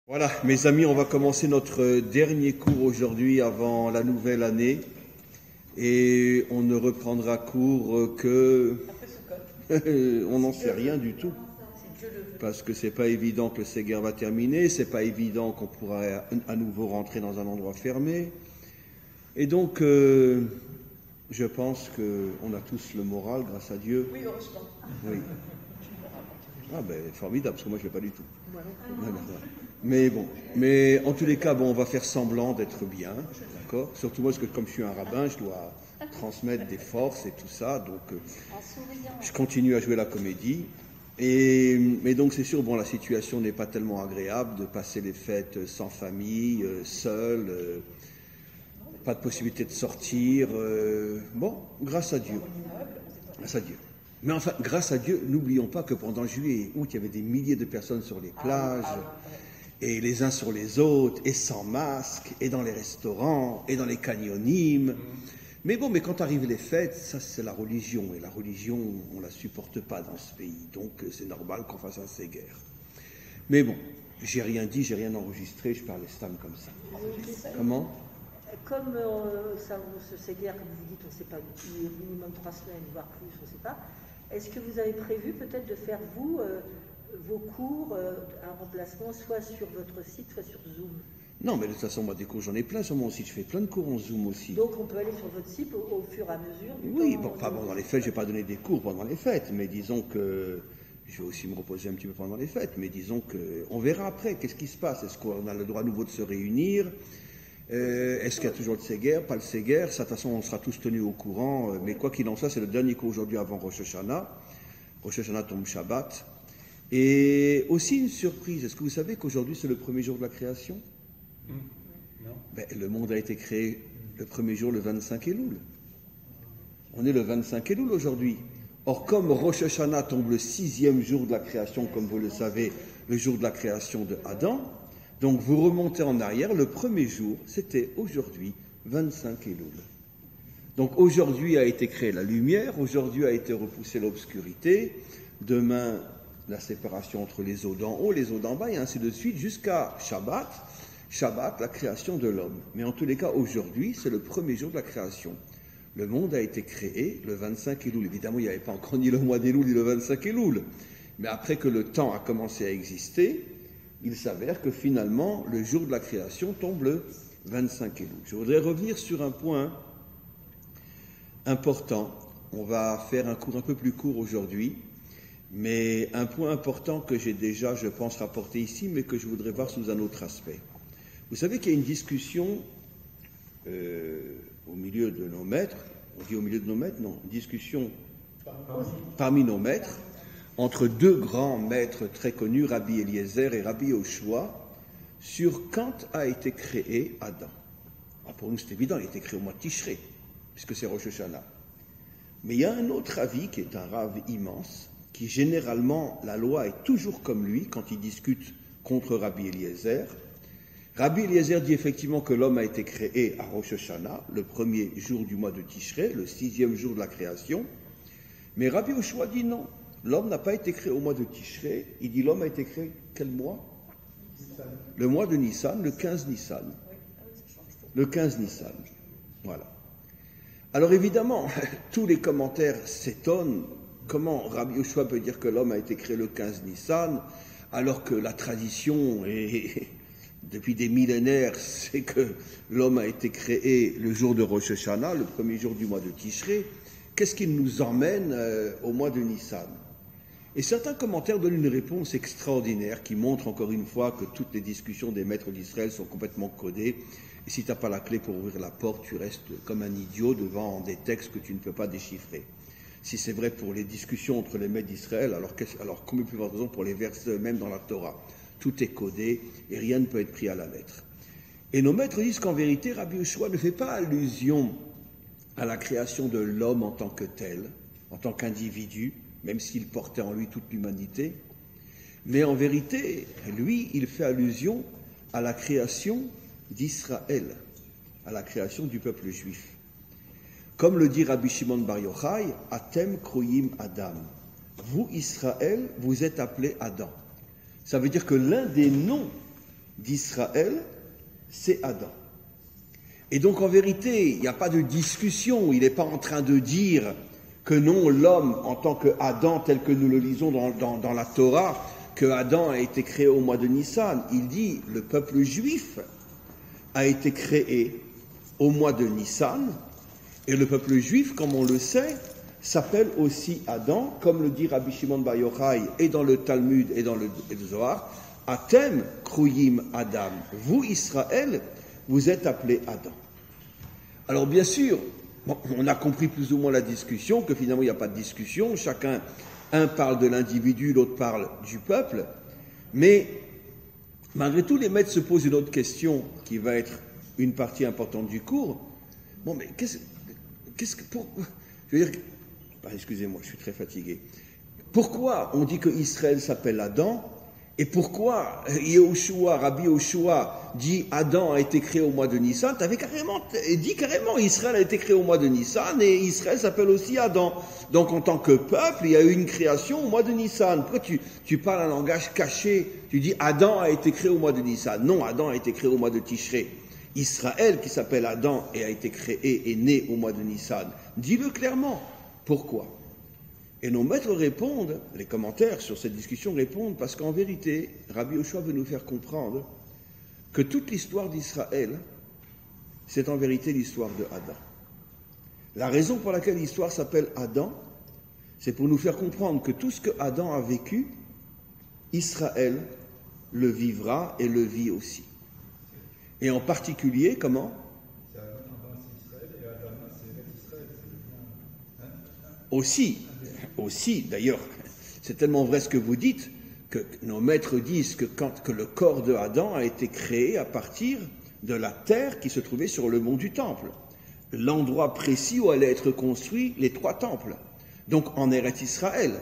Voilà, mes amis, on va commencer notre dernier cours aujourd'hui avant la nouvelle année et on ne reprendra cours que... on n'en sait rien du tout parce que c'est pas évident que le Séguer va terminer, c'est pas évident qu'on pourra à nouveau rentrer dans un endroit fermé et donc je pense qu'on a tous le moral grâce à Dieu. Oui, heureusement. Oui. Ah ben formidable, parce que moi je ne l'ai pas du tout. Mais bon, mais en tous les cas, bon, on va faire semblant d'être bien, d'accord. Surtout moi, parce que comme je suis un rabbin, je dois transmettre des forces et tout ça, donc je continue à jouer la comédie. Mais donc c'est sûr, bon, la situation n'est pas tellement agréable de passer les fêtes sans famille, seul, pas de possibilité de sortir. Bon, grâce à Dieu. Grâce à Dieu. Mais enfin, grâce à Dieu, n'oublions pas que pendant juillet et août, il y avait des milliers de personnes sur les plages, et les uns sur les autres, et sans masque, et dans les restaurants, et dans les canyonimes. Mais bon, mais quand arrivent les fêtes, ça c'est la religion, et la religion, on ne la supporte pas dans ce pays, donc c'est normal qu'on fasse un Séguer. Mais bon, j'ai rien dit, j'ai rien enregistré, je parle stam comme ça. Comment ? Comme ce Séguer, comme vous dites, on ne sait pas, minimum 3 semaines, voire plus, on ne sait pas, est-ce que vous avez prévu peut-être de faire, vous, vos cours, un remplacement, soit sur votre site, soit sur Zoom? Non, mais de toute façon, moi, des cours, j'en ai plein sur mon site. Je fais plein de cours en Zoom aussi. Donc, on peut aller sur votre site au fur et à mesure du Oui, temps, bon, pas pendant les fêtes, je ne vais pas donner des cours pendant les fêtes, mais disons que je vais aussi me reposer un petit peu pendant les fêtes, mais disons qu'on verra après, qu'est-ce qui se passe? Est-ce qu'on a le droit à nouveau de se réunir? Est-ce qu'il y a toujours le Séguer, pas le Séguer? Ça, de toute façon, on sera tous tenus au courant, mais quoi qu'il en soit, c'est le dernier cours aujourd'hui avant Rosh Hashanah. Rosh Hashanah tombe Shabbat. Et aussi une surprise, est-ce que vous savez qu'aujourd'hui c'est le premier jour de la création? Non. Ben, le monde a été créé le premier jour, le 25 Elul. On est le 25 Elul aujourd'hui. Or, comme Rosh Hashanah tombe le 6e jour de la création, comme vous le savez, le jour de la création de Adam, donc vous remontez en arrière, le premier jour, c'était aujourd'hui, 25 Elul. Donc aujourd'hui a été créée la lumière, aujourd'hui a été repoussée l'obscurité, demain la séparation entre les eaux d'en haut, les eaux d'en bas, et ainsi de suite, jusqu'à Shabbat, Shabbat, la création de l'homme. Mais en tous les cas, aujourd'hui, c'est le premier jour de la création. Le monde a été créé le 25 Elul. Évidemment, il n'y avait pas encore ni le mois d'Elul, ni le 25 Elul. Mais après que le temps a commencé à exister, il s'avère que finalement, le jour de la création tombe le 25 Elul. Je voudrais revenir sur un point important. On va faire un cours un peu plus court aujourd'hui, mais un point important que j'ai déjà, je pense, rapporté ici, mais que je voudrais voir sous un autre aspect. Vous savez qu'il y a une discussion au milieu de nos maîtres, on dit au milieu de nos maîtres, non, une discussion parmi nos maîtres, entre deux grands maîtres très connus, Rabbi Eliezer et Rabbi Yoshua, sur quand a été créé Adam. Alors pour nous c'est évident, il a été créé au mois de Tishré, puisque c'est Rosh Hashanah. Mais il y a un autre avis qui est un rave immense, qui généralement, la loi est toujours comme lui quand il discute contre Rabbi Eliezer. Rabbi Eliezer dit effectivement que l'homme a été créé à Rosh Hashanah, le premier jour du mois de Tishré, le 6e jour de la création. Mais Rabbi Yoshua dit non, l'homme n'a pas été créé au mois de Tishré, il dit l'homme a été créé quel mois? Le mois de Nissan, le 15 Nissan. Le 15 Nissan, voilà. Alors évidemment, tous les commentaires s'étonnent. Comment Rabbi Yoshua peut dire que l'homme a été créé le 15 Nissan, alors que la tradition, depuis des millénaires, c'est que l'homme a été créé le jour de Rosh Hashanah, le premier jour du mois de Tishré. Qu'est-ce qui nous emmène au mois de Nissan? Et certains commentaires donnent une réponse extraordinaire qui montre encore une fois que toutes les discussions des maîtres d'Israël sont complètement codées. Et si tu n'as pas la clé pour ouvrir la porte, tu restes comme un idiot devant des textes que tu ne peux pas déchiffrer. Si c'est vrai pour les discussions entre les maîtres d'Israël, alors combien plus de raison pour les versets eux-mêmes dans la Torah? Tout est codé et rien ne peut être pris à la lettre. Et nos maîtres disent qu'en vérité, Rabbi Yoshua ne fait pas allusion à la création de l'homme en tant que tel, en tant qu'individu, même s'il portait en lui toute l'humanité. Mais en vérité, lui, il fait allusion à la création d'Israël, à la création du peuple juif. Comme le dit Rabbi Shimon Bar Yochai, Atem Kroyim Adam. Vous, Israël, vous êtes appelés Adam. Ça veut dire que l'un des noms d'Israël, c'est Adam. Et donc en vérité, il n'y a pas de discussion, il n'est pas en train de dire que non, l'homme en tant que Adam, tel que nous le lisons dans la Torah, que Adam a été créé au mois de Nissan. Il dit, le peuple juif a été créé au mois de Nissan, et le peuple juif, comme on le sait, s'appelle aussi Adam, comme le dit Rabbi Shimon Bar Yochai, et dans le Talmud et dans le Zohar, Atem Kruyim Adam. Vous, Israël, vous êtes appelés Adam. Alors bien sûr, on a compris plus ou moins la discussion, que finalement il n'y a pas de discussion, chacun, un parle de l'individu, l'autre parle du peuple, mais malgré tout, les maîtres se posent une autre question qui va être une partie importante du cours. Bon, mais je veux dire, excusez-moi, je suis très fatigué. Pourquoi on dit que Israël s'appelle Adam, et pourquoi Rabbi Yehoshua dit Adam a été créé au mois de Nissan? Tu avais dit carrément Israël a été créé au mois de Nissan, et Israël s'appelle aussi Adam. Donc en tant que peuple, il y a eu une création au mois de Nissan. Pourquoi tu parles un langage caché? Tu dis Adam a été créé au mois de Nissan. Non, Adam a été créé au mois de Tishré. Israël, qui s'appelle Adam et a été créé, est né au mois de Nissan. Dis-le clairement. Pourquoi? Et nos maîtres répondent, les commentaires sur cette discussion répondent, parce qu'en vérité, Rabbi Yehoshua veut nous faire comprendre que toute l'histoire d'Israël, c'est en vérité l'histoire de Adam. La raison pour laquelle l'histoire s'appelle Adam, c'est pour nous faire comprendre que tout ce que Adam a vécu, Israël le vivra et le vit aussi. Et en particulier, comment? Aussi, d'ailleurs, c'est tellement vrai ce que vous dites, que nos maîtres disent que le corps de Adam a été créé à partir de la terre qui se trouvait sur le mont du Temple, l'endroit précis où allaient être construits les 3 temples, donc en Eretz Israël.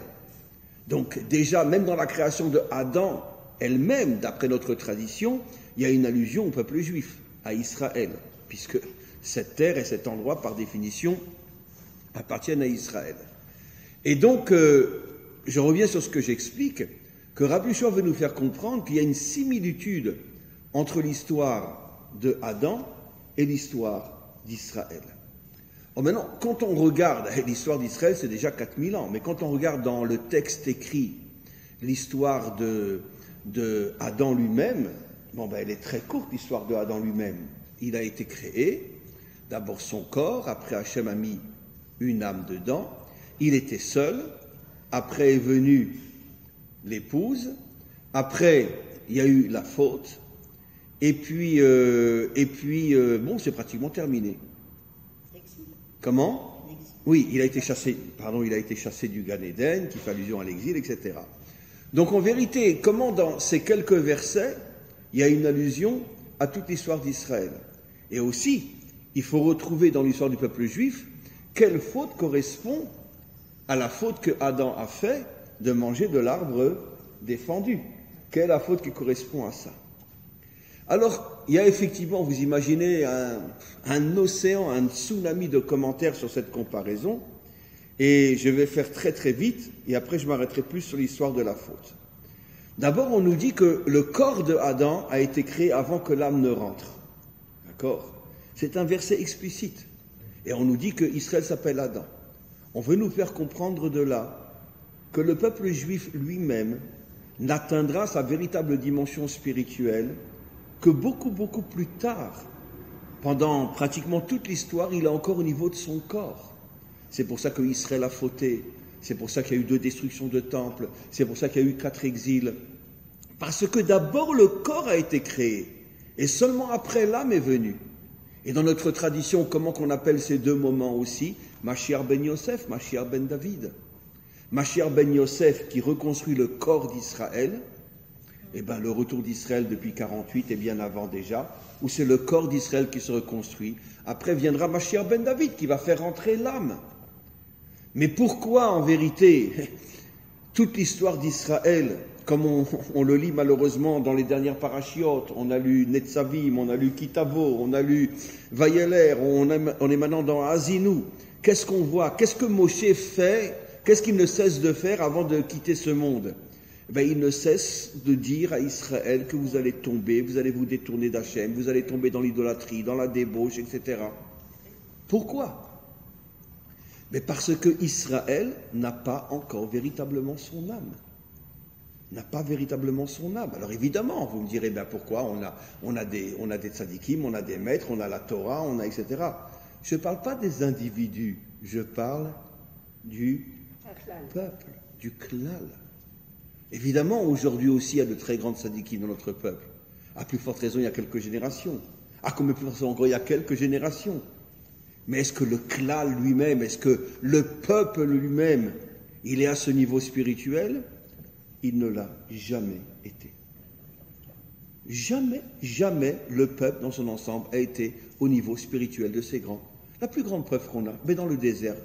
Donc déjà, même dans la création de Adam elle-même, d'après notre tradition, il y a une allusion au peuple juif, à Israël, puisque cette terre et cet endroit, par définition, appartiennent à Israël. Et donc, je reviens sur ce que j'explique, que Rabbi Yehoshua veut nous faire comprendre qu'il y a une similitude entre l'histoire de Adam et l'histoire d'Israël. Alors maintenant, quand on regarde l'histoire d'Israël, c'est déjà 4000 ans, mais quand on regarde dans le texte écrit l'histoire de Adam lui-même, elle est très courte, l'histoire de Adam lui-même. Il a été créé, d'abord son corps, après Hachem a mis une âme dedans, il était seul, après est venue l'épouse, après il y a eu la faute, et puis c'est pratiquement terminé. L'exil. Comment? L'exil. Oui, il a été chassé du Gan Eden, qui fait allusion à l'exil, etc. Donc en vérité, comment dans ces quelques versets, il y a une allusion à toute l'histoire d'Israël. Et aussi, il faut retrouver dans l'histoire du peuple juif quelle faute correspond à la faute que Adam a fait de manger de l'arbre défendu. Quelle est la faute qui correspond à ça? Alors, il y a effectivement, vous imaginez, un océan, un tsunami de commentaires sur cette comparaison, et je vais faire très très vite, et après je m'arrêterai plus sur l'histoire de la faute. D'abord, on nous dit que le corps de Adam a été créé avant que l'âme ne rentre. D'accord? C'est un verset explicite. Et on nous dit que Israël s'appelle Adam. On veut nous faire comprendre de là que le peuple juif lui-même n'atteindra sa véritable dimension spirituelle que beaucoup, beaucoup plus tard. Pendant pratiquement toute l'histoire, il est encore au niveau de son corps. C'est pour ça qu'Israël a fauté. C'est pour ça qu'il y a eu 2 destructions de temples. C'est pour ça qu'il y a eu 4 exils. Parce que d'abord le corps a été créé. Et seulement après l'âme est venue. Et dans notre tradition, comment qu'on appelle ces 2 moments aussi? Mashiach ben Yosef, Mashiach ben David. Mashiach ben Yosef qui reconstruit le corps d'Israël. Eh bien, le retour d'Israël depuis 48 et bien avant déjà, où c'est le corps d'Israël qui se reconstruit. Après viendra Mashiach ben David qui va faire rentrer l'âme. Mais pourquoi, en vérité, toute l'histoire d'Israël, comme on le lit malheureusement dans les dernières parachiotes, on a lu Netzavim, on a lu Kitavo, on a lu Vayeler, on est maintenant dans Azinu. Qu'est-ce qu'on voit? Qu'est-ce que Moshe fait? Qu'est-ce qu'il ne cesse de faire avant de quitter ce monde? Ben, il ne cesse de dire à Israël que vous allez tomber, vous allez vous détourner d'Hachem, vous allez tomber dans l'idolâtrie, dans la débauche, etc. Pourquoi? Mais parce que Israël n'a pas encore véritablement son âme. N'a pas véritablement son âme. Alors évidemment, vous me direz, ben pourquoi on a des tzadikim, on a des maîtres, on a la Torah, on a etc. Je ne parle pas des individus, je parle du peuple, du klal. Évidemment, aujourd'hui aussi, il y a de très grandes tzadikim dans notre peuple. À plus forte raison, il y a quelques générations. Comme plus forte raison encore, il y a quelques générations. Mais est-ce que le klal lui-même, est-ce que le peuple lui-même, il est à ce niveau spirituel? Il ne l'a jamais été. Jamais, jamais le peuple dans son ensemble a été au niveau spirituel de ces grands. La plus grande preuve qu'on a, mais dans le désert,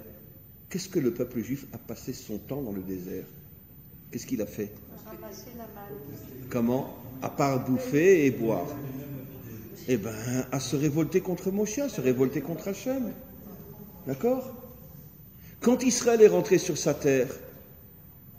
qu'est-ce que le peuple juif a passé son temps dans le désert? Qu'est-ce qu'il a fait? Comment? À part bouffer et boire. Eh bien, à se révolter contre Moshe, à se révolter contre Hachem. D'accord? Quand Israël est rentré sur sa terre,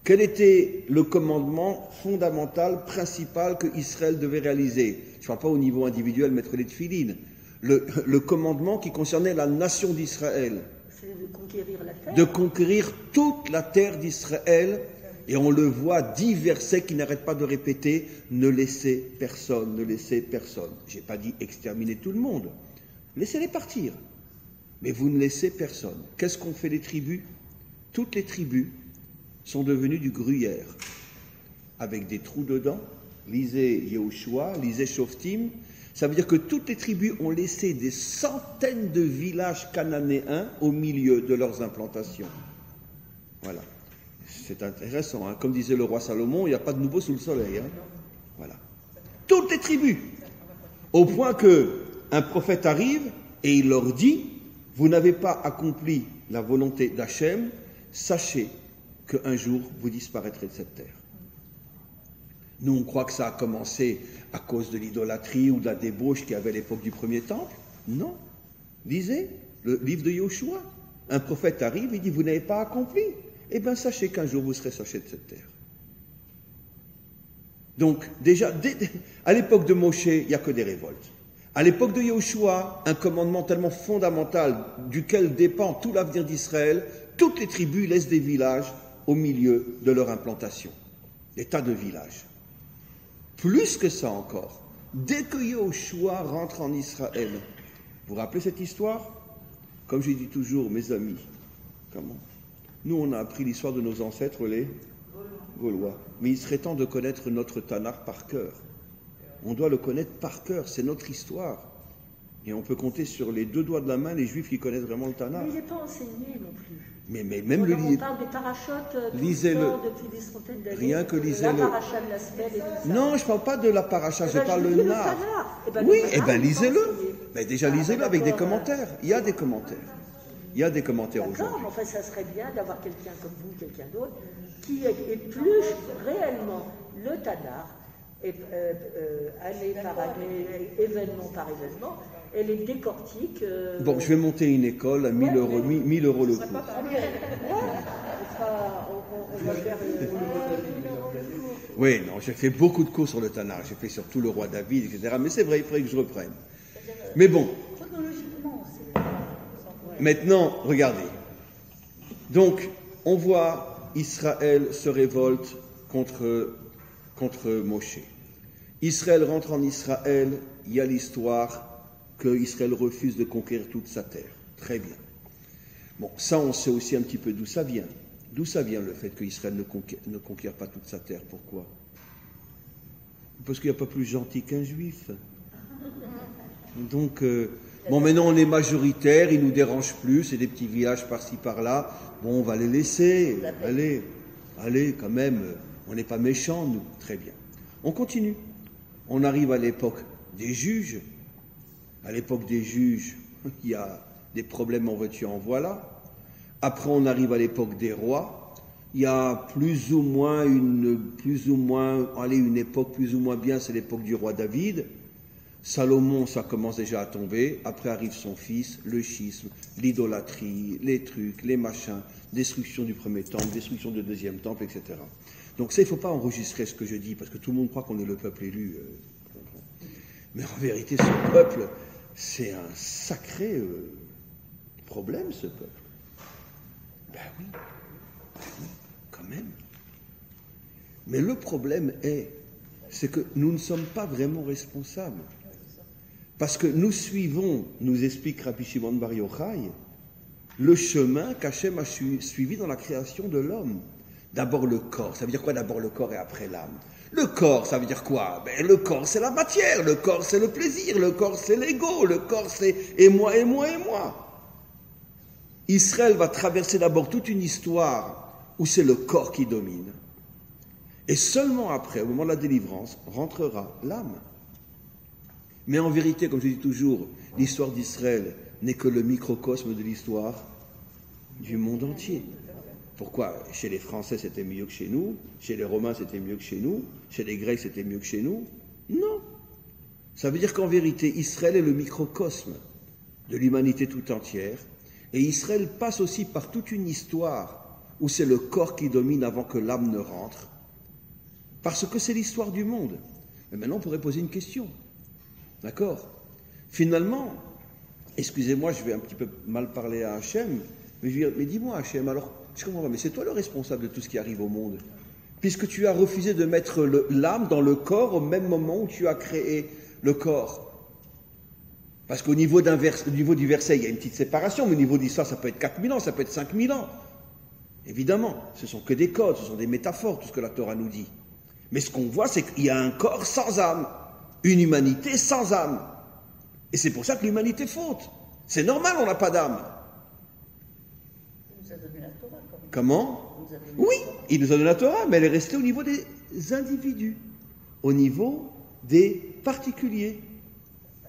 quel était le commandement fondamental, principal que Israël devait réaliser? Je ne parle pas au niveau individuel, mettre les tefilines. Le commandement qui concernait la nation d'Israël. C'est de conquérir la terre. De conquérir toute la terre d'Israël. Et on le voit, 10 versets qui n'arrêtent pas de répéter, ne laissez personne, ne laissez personne. Je n'ai pas dit exterminer tout le monde. Laissez-les partir. Mais vous ne laissez personne. Qu'est-ce qu'ont fait les tribus? Toutes les tribus sont devenues du gruyère, avec des trous dedans. Lisez Yehoshua, lisez Shoftim. Ça veut dire que toutes les tribus ont laissé des centaines de villages cananéens au milieu de leurs implantations. Voilà. C'est intéressant, hein. Comme disait le roi Salomon, il n'y a pas de nouveau sous le soleil. Hein. Voilà. Toutes les tribus. Au point qu'un prophète arrive et il leur dit, vous n'avez pas accompli la volonté d'Hachem, sachez qu'un jour vous disparaîtrez de cette terre. Nous, on croit que ça a commencé à cause de l'idolâtrie ou de la débauche qu'il y avait à l'époque du premier temple. Non. Lisez le livre de Yoshua. Un prophète arrive et dit, vous n'avez pas accompli. Eh bien, sachez qu'un jour vous serez sortis de cette terre. Donc, déjà, à l'époque de Moshe, il n'y a que des révoltes. À l'époque de Yoshua, un commandement tellement fondamental duquel dépend tout l'avenir d'Israël, toutes les tribus laissent des villages au milieu de leur implantation. Des tas de villages. Plus que ça encore, dès que Yoshua rentre en Israël, vous vous rappelez cette histoire? Comme je dis toujours, mes amis, comment? Nous, on a appris l'histoire de nos ancêtres, les Gaulois. Mais il serait temps de connaître notre Tanakh par cœur. On doit le connaître par cœur, c'est notre histoire. Et on peut compter sur les 2 doigts de la main les Juifs qui connaissent vraiment le Tanakh. Mais il n'est pas enseigné non plus. Mais même on parle des parachotes lisez-le. Depuis des centaines d'années. Rien que lisez-le. La paracha de la semaine et tout ça. Non, je ne parle pas de la paracha, je parle le nar. Oui, lisez-le. Mais déjà, lisez-le avec des commentaires. Il y a des commentaires. Il y a des commentaires aujourd'hui. D'accord, mais enfin, ça serait bien d'avoir quelqu'un comme vous, quelqu'un d'autre, qui épluche réellement le Tanakh, année par année, événement par événement, et les décortique. Bon, je vais monter une école à 1 000 euros, 1 000 euros le cours. On va faire. Oui, non, j'ai fait beaucoup de cours sur le Tanakh. J'ai fait surtout le roi David, etc. Mais c'est vrai, il faudrait que je reprenne. Mais bon. Maintenant, regardez. Donc, on voit Israël se révolte contre Moshe. Israël rentre en Israël, il y a l'histoire qu'Israël refuse de conquérir toute sa terre. Très bien. Bon, ça, on sait aussi un petit peu d'où ça vient. D'où ça vient le fait qu'Israël ne conquiert pas toute sa terre? Pourquoi? Parce qu'il n'y a pas plus gentil qu'un juif. Donc, bon, maintenant on est majoritaire, ils nous dérangent plus, c'est des petits villages par-ci par-là. Bon, on va les laisser. Allez, quand même, on n'est pas méchants, nous. Très bien. On continue. On arrive à l'époque des juges. À l'époque des juges, il y a des problèmes en voiture, en voilà. Après, on arrive à l'époque des rois. Il y a plus ou moins une époque plus ou moins bien, c'est l'époque du roi David. Salomon, ça commence déjà à tomber. Après arrive son fils, le schisme, l'idolâtrie, les trucs, les machins, destruction du premier temple, destruction du deuxième temple, etc. Donc ça, il ne faut pas enregistrer ce que je dis, parce que tout le monde croit qu'on est le peuple élu. Mais en vérité, ce peuple, c'est un sacré problème, ce peuple. Ben oui, quand même. Mais le problème c'est que nous ne sommes pas vraiment responsables. Parce que nous suivons, nous explique Rabbi Shimon Bar Yochai, le chemin qu'Hachem a suivi dans la création de l'homme. D'abord le corps. Ça veut dire quoi d'abord le corps et après l'âme? Le corps, ça veut dire quoi? Le corps, c'est la matière. Le corps, c'est le plaisir. Le corps, c'est l'ego. Le corps, c'est et moi, et moi, et moi. Israël va traverser d'abord toute une histoire où c'est le corps qui domine. Et seulement après, au moment de la délivrance, rentrera l'âme. Mais en vérité, comme je dis toujours, l'histoire d'Israël n'est que le microcosme de l'histoire du monde entier. Pourquoi? Chez les Français, c'était mieux que chez nous. Chez les Romains, c'était mieux que chez nous. Chez les Grecs, c'était mieux que chez nous. Non. Ça veut dire qu'en vérité, Israël est le microcosme de l'humanité tout entière. Et Israël passe aussi par toute une histoire où c'est le corps qui domine avant que l'âme ne rentre. Parce que c'est l'histoire du monde. Mais maintenant, on pourrait poser une question. D'accord? Finalement, excusez-moi, je vais un petit peu mal parler à Hachem, mais dis-moi Hachem, alors, je comprends pas, mais c'est toi le responsable de tout ce qui arrive au monde. Puisque tu as refusé de mettre l'âme dans le corps au même moment où tu as créé le corps. Parce qu'au niveau du verset, il y a une petite séparation, mais au niveau de l'histoire, ça peut être 4000 ans, ça peut être 5000 ans. Évidemment, ce sont que des codes, ce sont des métaphores, tout ce que la Torah nous dit. Mais ce qu'on voit, c'est qu'il y a un corps sans âme, une humanité sans âme. Et c'est pour ça que l'humanité faute. C'est normal, on n'a pas d'âme. Il nous a donné la Torah, quand même. Comment? Oui, il nous a donné la Torah, mais elle est restée au niveau des individus, au niveau des particuliers.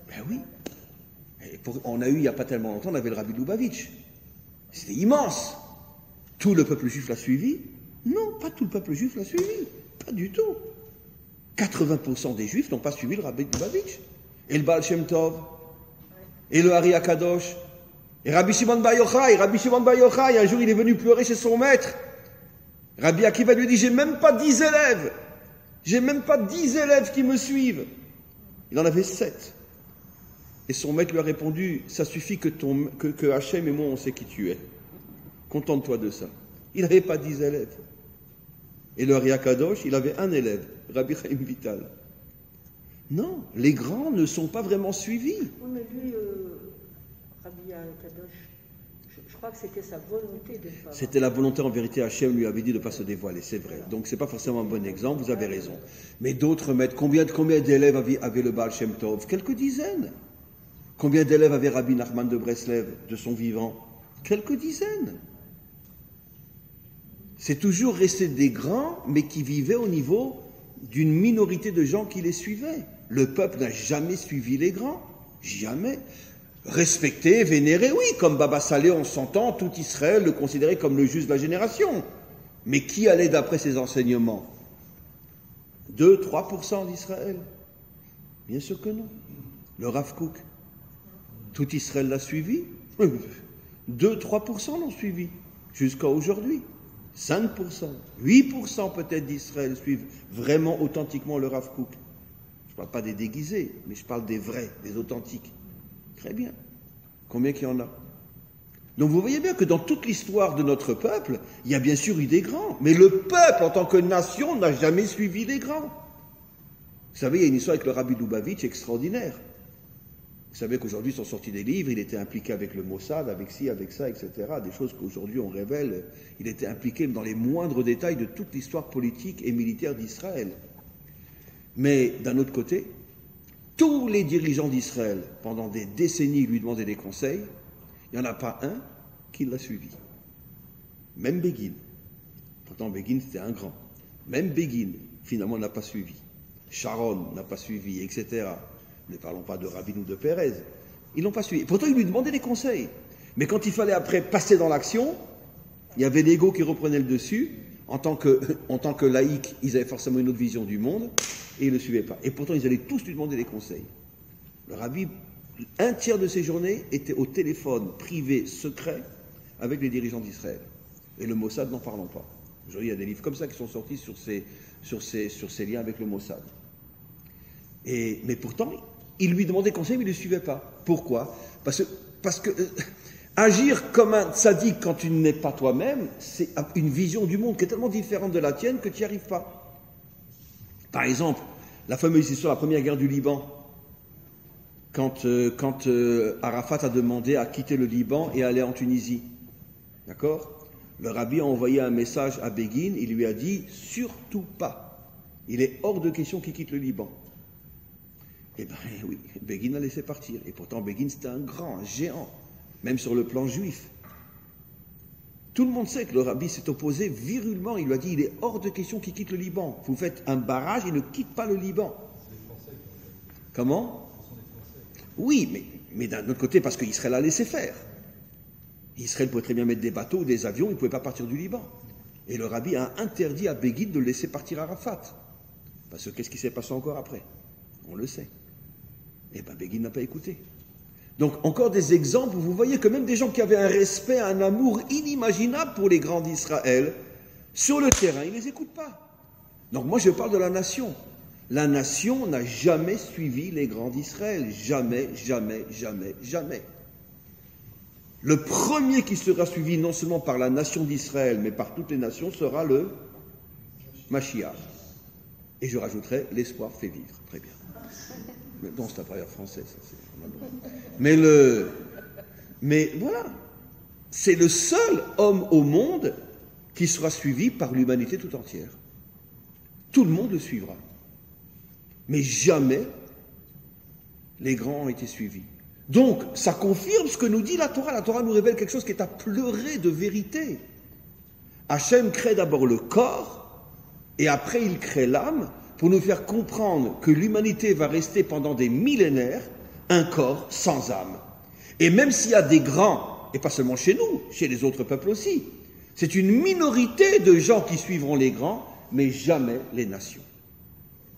Ben oui. On a eu, il n'y a pas tellement longtemps, on avait le Rabbi Lubavitch. C'était immense. Tout le peuple juif l'a suivi? Non, pas tout le peuple juif l'a suivi. Pas du tout. 80% des juifs n'ont pas suivi le Rabbi Lubavitch. Et le Baal Shem Tov. Et le Hari Akadosh. Et Rabbi Shimon Bar Yochai. Rabbi Shimon Bar Yochai, un jour, il est venu pleurer chez son maître. Rabbi Akiva lui dit, j'ai même pas 10 élèves. J'ai même pas 10 élèves qui me suivent. Il en avait 7. Et son maître lui a répondu, ça suffit que Hachem et moi, on sait qui tu es. Contente-toi de ça. Il n'avait pas 10 élèves. Et le Hari Akadosh, il avait un élève, Rabbi Chaim Vital. Non, les grands ne sont pas vraiment suivis. Oui, mais lui, Rabbi Akadosh, je crois que c'était sa volonté de ne pas. C'était la volonté, en vérité, Hachem lui avait dit de ne pas se dévoiler, c'est vrai. Donc c'est pas forcément un bon exemple, vous avez raison. Mais d'autres maîtres, combien d'élèves avait le Baal Shem Tov? Quelques dizaines. Combien d'élèves avait Rabbi Nachman de Breslev de son vivant? Quelques dizaines. C'est toujours resté des grands, mais qui vivaient au niveau d'une minorité de gens qui les suivaient. Le peuple n'a jamais suivi les grands. Jamais. Respecté, vénéré, oui, comme Baba Salé, on s'entend, tout Israël le considérait comme le juste de la génération. Mais qui allait d'après ses enseignements? 2-3% d'Israël? Bien sûr que non. Le Rav Kook, tout Israël l'a suivi? 2-3% l'ont suivi, jusqu'à aujourd'hui. 5%, 8% peut-être d'Israël suivent vraiment authentiquement le Rav Kook. Je ne parle pas des déguisés, mais je parle des vrais, des authentiques. Très bien. Combien qu'il y en a? Donc vous voyez bien que dans toute l'histoire de notre peuple, il y a bien sûr eu des grands, mais le peuple en tant que nation n'a jamais suivi les grands. Vous savez, il y a une histoire avec le Rabbi Lubavitch extraordinaire. Vous savez qu'aujourd'hui sont sortis des livres, il était impliqué avec le Mossad, avec ci, avec ça, etc. Des choses qu'aujourd'hui on révèle. Il était impliqué dans les moindres détails de toute l'histoire politique et militaire d'Israël. Mais d'un autre côté, tous les dirigeants d'Israël, pendant des décennies, lui demandaient des conseils. Il n'y en a pas un qui l'a suivi. Même Begin. Pourtant, Begin, c'était un grand. Même Begin, finalement, n'a pas suivi. Sharon n'a pas suivi, etc. Ne parlons pas de Rabin ou de Pérez. Ils n'ont pas suivi. Pourtant, ils lui demandaient des conseils. Mais quand il fallait après passer dans l'action, il y avait l'ego qui reprenait le dessus. En tant que laïcs, ils avaient forcément une autre vision du monde et ils ne le suivaient pas. Et pourtant, ils allaient tous lui demander des conseils. Le rabbi, un tiers de ses journées était au téléphone privé, secret, avec les dirigeants d'Israël. Et le Mossad, n'en parlons pas. Aujourd'hui, il y a des livres comme ça qui sont sortis sur ces liens avec le Mossad. Mais pourtant, il lui demandait conseil, mais il ne le suivait pas. Pourquoi ? Parce que agir comme un tzaddik quand tu n'es pas toi-même, c'est une vision du monde qui est tellement différente de la tienne que tu n'y arrives pas. Par exemple, la fameuse histoire de la première guerre du Liban, quand Arafat a demandé à quitter le Liban et aller en Tunisie. D'accord ? Le rabbi a envoyé un message à Begin, il lui a dit « Surtout pas, il est hors de question qu'il quitte le Liban ». Eh bien oui, Begin a laissé partir. Et pourtant Begin c'était un grand, un géant, même sur le plan juif. Tout le monde sait que le rabbi s'est opposé virulement, il lui a dit « Il est hors de question qu'il quitte le Liban. Vous faites un barrage, il ne quitte pas le Liban. » Comment ? Oui, mais d'un autre côté, parce qu'Israël a laissé faire. Israël pouvait très bien mettre des bateaux ou des avions, il ne pouvait pas partir du Liban. Et le rabbi a interdit à Begin de laisser partir Arafat. Parce que qu'est-ce qui s'est passé encore après ? On le sait. Eh bien, Begin n'a pas écouté. Donc, encore des exemples où vous voyez que même des gens qui avaient un respect, un amour inimaginable pour les grands d'Israël, sur le terrain, ils ne les écoutent pas. Donc, moi, je parle de la nation. La nation n'a jamais suivi les grands d'Israël. Jamais, jamais, jamais, jamais. Le premier qui sera suivi non seulement par la nation d'Israël, mais par toutes les nations, sera le Mashiach. Et je rajouterai, l'espoir fait vivre. Très bien. Mais bon, c'est un travailleur français, ça, mais voilà. C'est le seul homme au monde qui sera suivi par l'humanité tout entière. Tout le monde le suivra. Mais jamais les grands ont été suivis. Donc, ça confirme ce que nous dit la Torah. La Torah nous révèle quelque chose qui est à pleurer de vérité. Hachem crée d'abord le corps, et après il crée l'âme, pour nous faire comprendre que l'humanité va rester pendant des millénaires un corps sans âme. Et même s'il y a des grands, et pas seulement chez nous, chez les autres peuples aussi, c'est une minorité de gens qui suivront les grands, mais jamais les nations.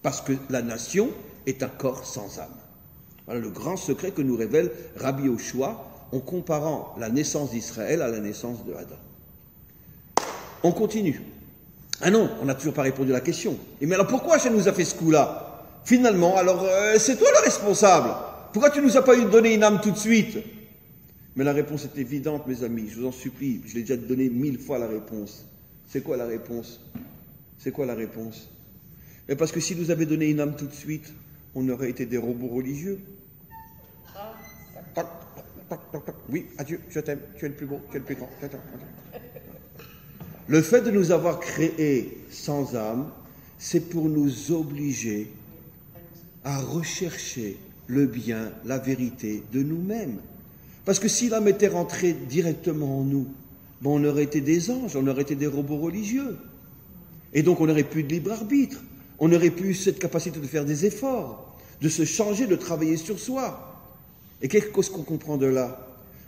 Parce que la nation est un corps sans âme. Voilà le grand secret que nous révèle Rabbi Yoshua en comparant la naissance d'Israël à la naissance de Adam. On continue. Ah non, on n'a toujours pas répondu à la question. Et mais alors pourquoi Hachem nous a fait ce coup-là ? Finalement, alors c'est toi le responsable. Pourquoi tu nous as pas donné une âme tout de suite ? Mais la réponse est évidente, mes amis, je vous en supplie. Je l'ai déjà donné 1000 fois la réponse. C'est quoi la réponse ? C'est quoi la réponse ? Mais parce que si nous avait donné une âme tout de suite, on aurait été des robots religieux. Oui, adieu, je t'aime, tu es le plus beau, tu es le plus grand. Le fait de nous avoir créés sans âme, c'est pour nous obliger à rechercher le bien, la vérité de nous-mêmes. Parce que si l'âme était rentrée directement en nous, on aurait été des anges, on aurait été des robots religieux. Et donc on n'aurait plus de libre arbitre, on n'aurait plus cette capacité de faire des efforts, de se changer, de travailler sur soi. Et qu'est-ce qu'on comprend de là ?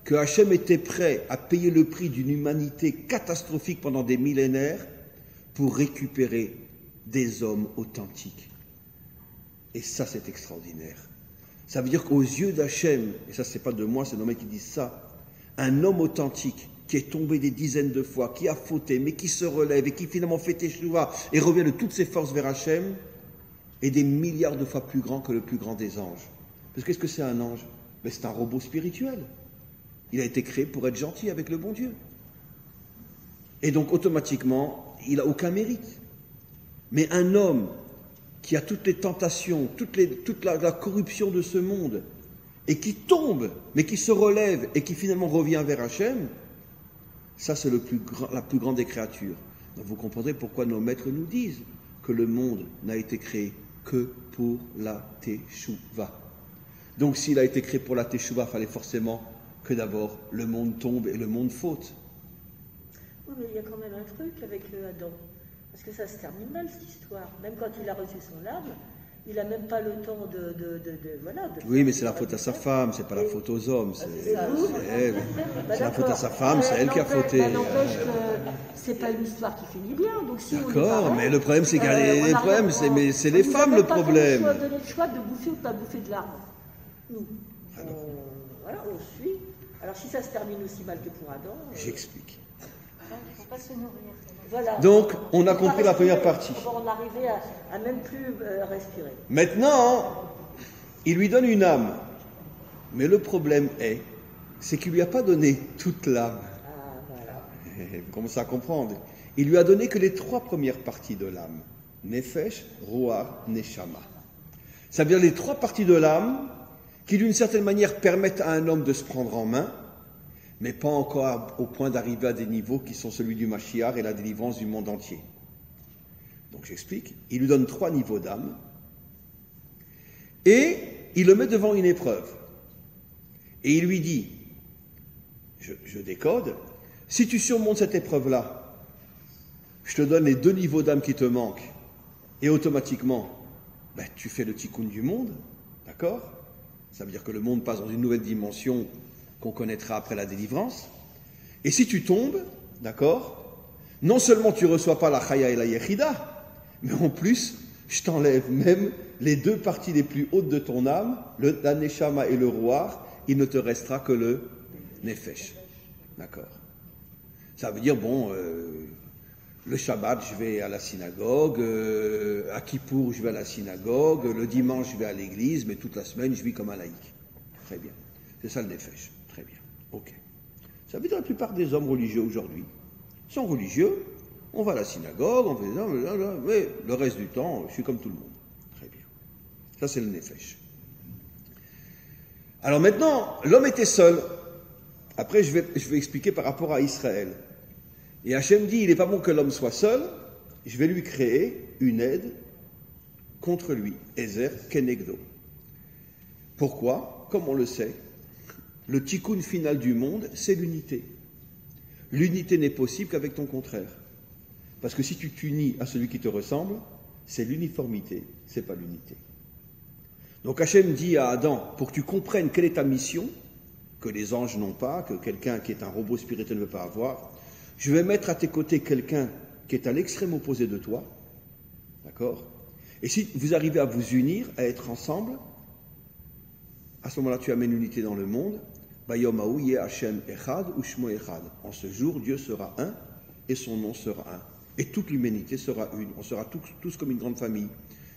Que Hachem était prêt à payer le prix d'une humanité catastrophique pendant des millénaires pour récupérer des hommes authentiques. Et ça, c'est extraordinaire. Ça veut dire qu'aux yeux d'Hachem, et ça, c'est pas de moi, c'est nos mecs qui disent ça, un homme authentique qui est tombé des dizaines de fois, qui a fauté, mais qui se relève et qui finalement fait teshuva et revient de toutes ses forces vers Hachem, est des milliards de fois plus grand que le plus grand des anges. Parce que qu'est-ce que c'est un ange ? Mais c'est un robot spirituel. Il a été créé pour être gentil avec le bon Dieu. Et donc, automatiquement, il n'a aucun mérite. Mais un homme qui a toutes les tentations, toute la corruption de ce monde, et qui tombe, mais qui se relève, et qui finalement revient vers Hachem, ça c'est la plus grande des créatures. Donc vous comprendrez pourquoi nos maîtres nous disent que le monde n'a été créé que pour la Teshuvah. Donc s'il a été créé pour la Teshuvah, il fallait forcément que d'abord le monde tombe et le monde faute. Oui, mais il y a quand même un truc avec Adam. Parce que ça se termine mal, cette histoire. Même quand il a reçu son âme, il n'a même pas le temps de oui, mais c'est la faute à sa femme, c'est pas la faute aux hommes. C'est la faute à sa femme, c'est elle qui a fauté. Ça n'empêche que c'est pas une histoire qui finit bien. Donc si d'accord, mais le problème, c'est c'est les femmes le problème. On a donné le choix de bouffer ou de pas bouffer de l'arbre. Nous, on suit. Alors si ça se termine aussi mal que pour Adam... J'explique. Il ne faut pas se nourrir. Voilà. Donc, on a compris la première partie. On arrivait à même plus respirer. Maintenant, il lui donne une âme. Mais le problème c'est qu'il ne lui a pas donné toute l'âme. Ah, voilà. Vous commencez à comprendre. Il lui a donné que les 3 premières parties de l'âme. Nefesh, Ruach, Neshama. Ça veut dire les 3 parties de l'âme qui, d'une certaine manière, permettent à un homme de se prendre en main, mais pas encore au point d'arriver à des niveaux qui sont celui du Mashiach et la délivrance du monde entier. Donc j'explique. Il lui donne 3 niveaux d'âme et il le met devant une épreuve. Et il lui dit, je décode, si tu surmontes cette épreuve-là, je te donne les 2 niveaux d'âme qui te manquent et automatiquement, tu fais le tikkun du monde, d'accord? Ça veut dire que le monde passe dans une nouvelle dimension qu'on connaîtra après la délivrance. Et si tu tombes, d'accord, non seulement tu ne reçois pas la chaya et la yechida, mais en plus, je t'enlève même les 2 parties les plus hautes de ton âme, la neshama et le ruach, il ne te restera que le nefesh. D'accord. Ça veut dire, le Shabbat, je vais à la synagogue, à Kippour, je vais à la synagogue, le dimanche, je vais à l'église, mais toute la semaine, je vis comme un laïc. Très bien. C'est ça le nefesh. Très bien. Ok. Ça veut dire la plupart des hommes religieux aujourd'hui sont religieux, on va à la synagogue, on fait ça, mais le reste du temps, je suis comme tout le monde. Très bien. Ça, c'est le nefesh. Alors maintenant, l'homme était seul. Après, je vais expliquer par rapport à Israël. Et Hachem dit, il n'est pas bon que l'homme soit seul, je vais lui créer une aide contre lui, Ezer Kenegdo. Pourquoi? Comme on le sait, le tikkun final du monde, c'est l'unité. L'unité n'est possible qu'avec ton contraire. Parce que si tu t'unis à celui qui te ressemble, c'est l'uniformité, c'est pas l'unité. Donc Hachem dit à Adam, pour que tu comprennes quelle est ta mission, que les anges n'ont pas, que quelqu'un qui est un robot spirituel ne veut pas avoir, je vais mettre à tes côtés quelqu'un qui est à l'extrême opposé de toi, d'accord? Et si vous arrivez à vous unir, à être ensemble, à ce moment-là tu amènes l'unité dans le monde, Bayomaou Yeh Hashem Echad ou Shmo Echad. En ce jour, Dieu sera un et son nom sera un. Et toute l'humanité sera une. On sera tous comme une grande famille.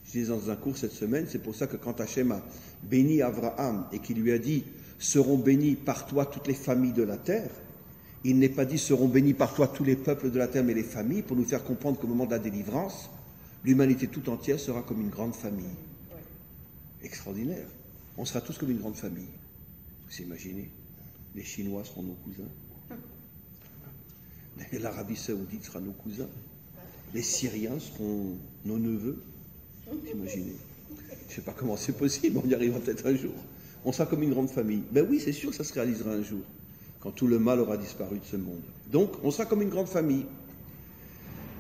Je disais dans un cours cette semaine, c'est pour ça que quand Hachem a béni Abraham et qu'il lui a dit « Seront bénis par toi toutes les familles de la terre », il n'est pas dit « Seront bénis par toi tous les peuples de la terre, mais les familles », pour nous faire comprendre qu'au moment de la délivrance, l'humanité tout entière sera comme une grande famille. Extraordinaire. On sera tous comme une grande famille. Vous imaginez? Les Chinois seront nos cousins. L'Arabie Saoudite sera nos cousins. Les Syriens seront nos neveux. Vous imaginez? Je ne sais pas comment c'est possible, on y arrivera peut-être un jour. On sera comme une grande famille. Ben oui, c'est sûr que ça se réalisera un jour, quand tout le mal aura disparu de ce monde. Donc, on sera comme une grande famille.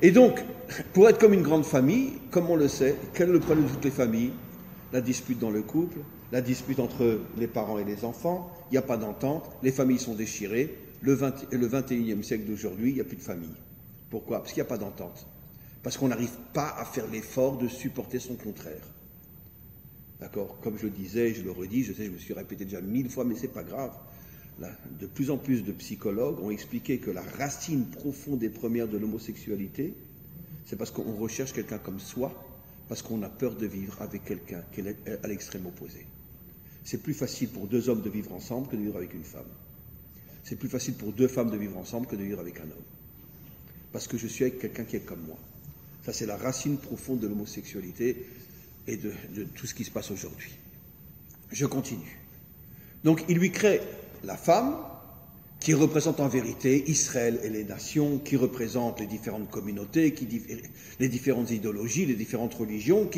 Et donc, pour être comme une grande famille, comme on le sait, quel est le problème de toutes les familles? La dispute dans le couple, la dispute entre les parents et les enfants, il n'y a pas d'entente, les familles sont déchirées. Le 21e siècle d'aujourd'hui, il n'y a plus de famille. Pourquoi? Parce qu'il n'y a pas d'entente. Parce qu'on n'arrive pas à faire l'effort de supporter son contraire. D'accord? Comme je le disais, je le redis, je sais, je me suis répété déjà 1000 fois, mais ce n'est pas grave. Là, de plus en plus de psychologues ont expliqué que la racine profonde et première de l'homosexualité, c'est parce qu'on recherche quelqu'un comme soi, parce qu'on a peur de vivre avec quelqu'un qui est à l'extrême opposé. C'est plus facile pour 2 hommes de vivre ensemble que de vivre avec une femme. C'est plus facile pour 2 femmes de vivre ensemble que de vivre avec un homme. Parce que je suis avec quelqu'un qui est comme moi. Ça, c'est la racine profonde de l'homosexualité et de tout ce qui se passe aujourd'hui. Je continue. Donc, il lui crée la femme, qui représente en vérité Israël et les nations, qui représente les différentes communautés, les différentes idéologies, les différentes religions,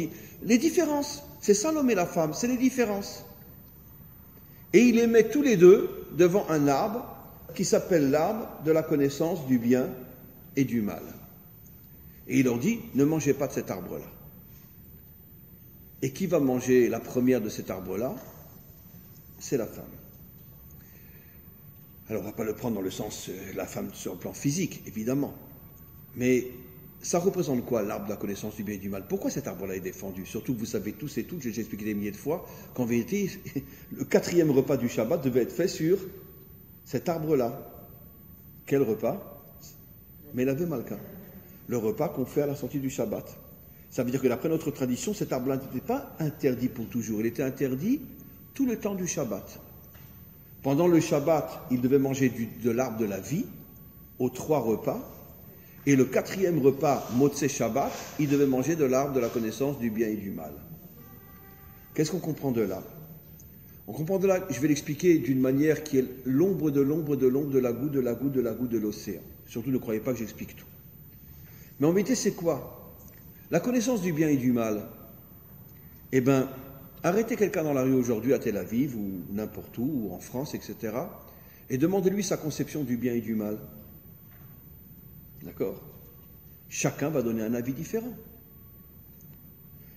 les différences. C'est ça l'homme et la femme, c'est les différences. Et il les met tous les deux devant un arbre qui s'appelle l'arbre de la connaissance du bien et du mal. Et il leur dit, ne mangez pas de cet arbre-là. Et qui va manger la première de cet arbre-là? C'est la femme. Alors on ne va pas le prendre dans le sens la femme sur le plan physique, évidemment. Mais ça représente quoi, l'arbre de la connaissance du bien et du mal? Pourquoi cet arbre-là est défendu? Surtout que vous savez tous et toutes, j'ai expliqué des milliers de fois, qu'en vérité, le 4e repas du Shabbat devait être fait sur cet arbre-là. Quel repas? Mélavé Malka. le repas qu'on fait à la sortie du Shabbat. Ça veut dire que d'après notre tradition, cet arbre-là n'était pas interdit pour toujours, il était interdit tout le temps du Shabbat. Pendant le Shabbat, il devait manger de l'arbre de la vie, aux 3 repas, et le 4e repas, Motzei Shabbat, il devait manger de l'arbre de la connaissance du bien et du mal. Qu'est-ce qu'on comprend de là? On comprend de là, je vais l'expliquer d'une manière qui est l'ombre de la goutte de l'océan. Surtout ne croyez pas que j'explique tout. Mais en vérité, c'est quoi? La connaissance du bien et du mal. Eh bien, arrêtez quelqu'un dans la rue aujourd'hui à Tel Aviv ou n'importe où, ou en France, etc. et demandez-lui sa conception du bien et du mal. D'accord? Chacun va donner un avis différent.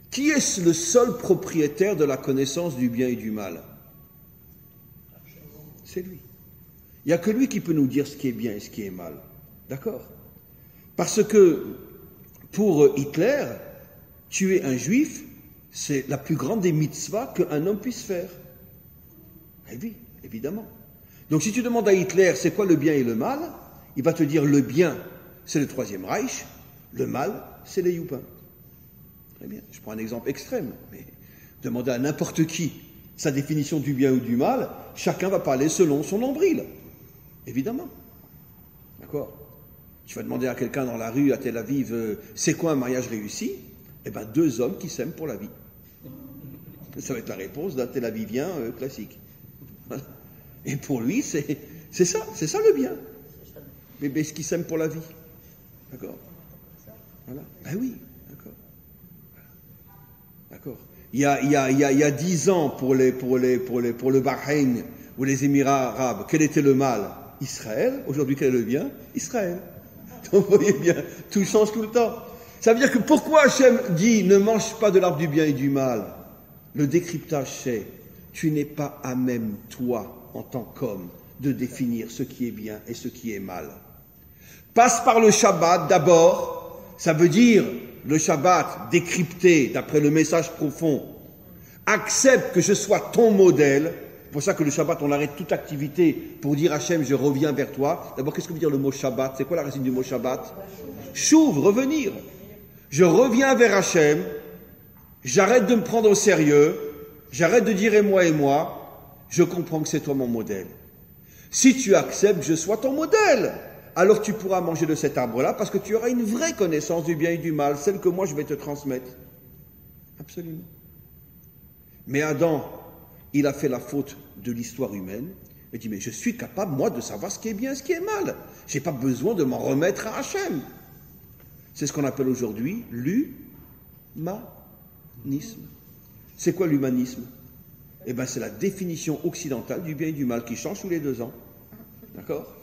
Qui est le seul propriétaire de la connaissance du bien et du mal? C'est lui. Il n'y a que lui qui peut nous dire ce qui est bien et ce qui est mal. D'accord? Parce que pour Hitler, tuer un juif, c'est la plus grande des mitzvahs qu'un homme puisse faire. Eh oui, évidemment. Donc si tu demandes à Hitler c'est quoi le bien et le mal, il va te dire le bien c'est le Troisième Reich, le mal c'est les Youpins. Très bien, je prends un exemple extrême, mais demandez à n'importe qui sa définition du bien ou du mal, chacun va parler selon son nombril. Évidemment. D'accord? Tu vas demander à quelqu'un dans la rue à Tel Aviv c'est quoi un mariage réussi? Eh bien 2 hommes qui s'aiment pour la vie. Ça va être la réponse d'un Tel Avivien classique. Voilà. Et pour lui, c'est ça le bien. Mais ce qui s'aime pour la vie. D'accord? Voilà. Ben oui, d'accord. D'accord. Il y a 10 ans pour le Bahreïn ou les Émirats arabes, quel était le mal? Israël. Aujourd'hui, quel est le bien? Israël. Donc vous voyez bien, tout change tout le temps. Ça veut dire que pourquoi Hachem dit ne mange pas de l'arbre du bien et du mal? Le décryptage c'est tu n'es pas à même, toi, en tant qu'homme, de définir ce qui est bien et ce qui est mal. Passe par le Shabbat d'abord, ça veut dire le Shabbat décrypté d'après le message profond. Accepte que je sois ton modèle. C'est pour ça que le Shabbat, on arrête toute activité pour dire Hachem, je reviens vers toi. D'abord, qu'est-ce que veut dire le mot Shabbat? C'est quoi la racine du mot Shabbat? Chouv, revenir. Je reviens vers Hachem, j'arrête de me prendre au sérieux, j'arrête de dire et moi, je comprends que c'est toi mon modèle. Si tu acceptes que je sois ton modèle, alors tu pourras manger de cet arbre-là parce que tu auras une vraie connaissance du bien et du mal, celle que moi je vais te transmettre. Absolument. Mais Adam, il a fait la faute de l'histoire humaine. Il dit, mais je suis capable, moi, de savoir ce qui est bien et ce qui est mal. Je n'ai pas besoin de m'en remettre à Hachem. C'est ce qu'on appelle aujourd'hui l'humanisme. C'est quoi l'humanisme? Eh bien, c'est la définition occidentale du bien et du mal qui change tous les 2 ans. D'accord?